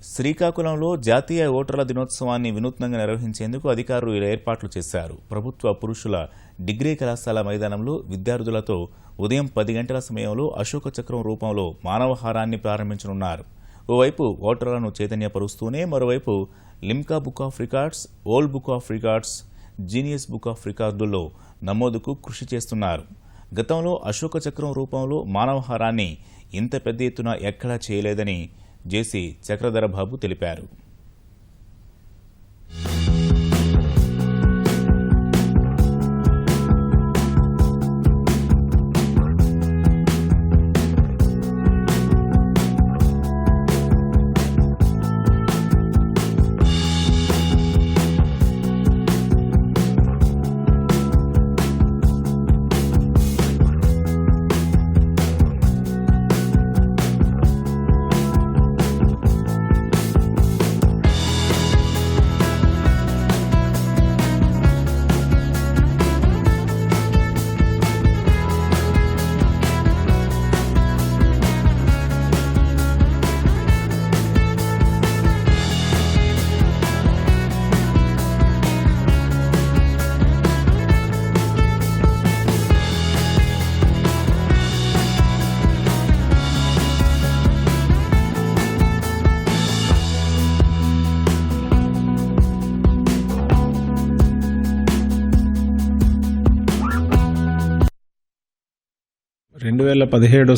శ్రీకాకుళంలో జాతీయ ఓటర్ల దినోత్సవాన్ని వినూత్నంగా నిర్వహించేందుకు అధికారులు ఏర్పాట్లు చేశారు. ప్రభుత్వ పురుషుల డిగ్రీ కళాశాల మైదానంలో విద్యార్థులతో ఉదయం 10 గంటల సమయంలో అశోక చక్రం రూపంలో మానవహారాన్ని ప్రారంభించనున్నారు. ఓవైపు ఓటర్లను చైతన్యపరుస్తూనే మరోవైపు Limca book of records, world book of records, genius book of రికార్డుల్లో నమోదుకు కృషి చేస్తున్నారు. గతంలో అశోక చక్రం రూపంలో మానవహారాన్ని ఇంత పెద్ద ఎత్తున ఎక్కడా చేయలేదని జేసీ చక్రధర బాబు తెలిపారు.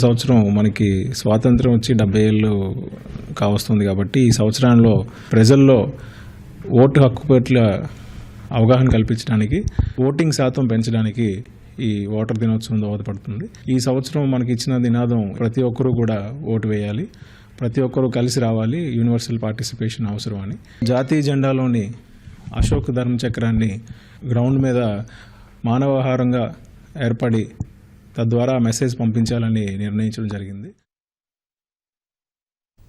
సంవత్సరం మనకి స్వాతంత్రం వచ్చి 70 ఏళ్ళు కావస్తుంది కాబట్టి ఈ సంవత్సరంలో ప్రజల్లో ఓటు హక్కు పట్ల అవగాహన కల్పించడానికి, ఓటింగ్ శాతం పెంచడానికి ఈ ఓటర్ దినోత్సవం దోహదపడుతుంది. ఈ సంవత్సరం మనకి ఇచ్చిన నినాదం ప్రతి ఒక్కరూ కూడా ఓటు వేయాలి, ప్రతి ఒక్కరూ కలిసి రావాలి, యూనివర్సల్ పార్టిసిపేషన్ అవసరం అని. జాతీయ జెండాలోని అశోక్ ధర్మచక్రాన్ని గ్రౌండ్ మీద మానవహారంగా ఏర్పడి తద్వారా మెసేజ్ పంపించాలని నిర్ణయించడం జరిగింది.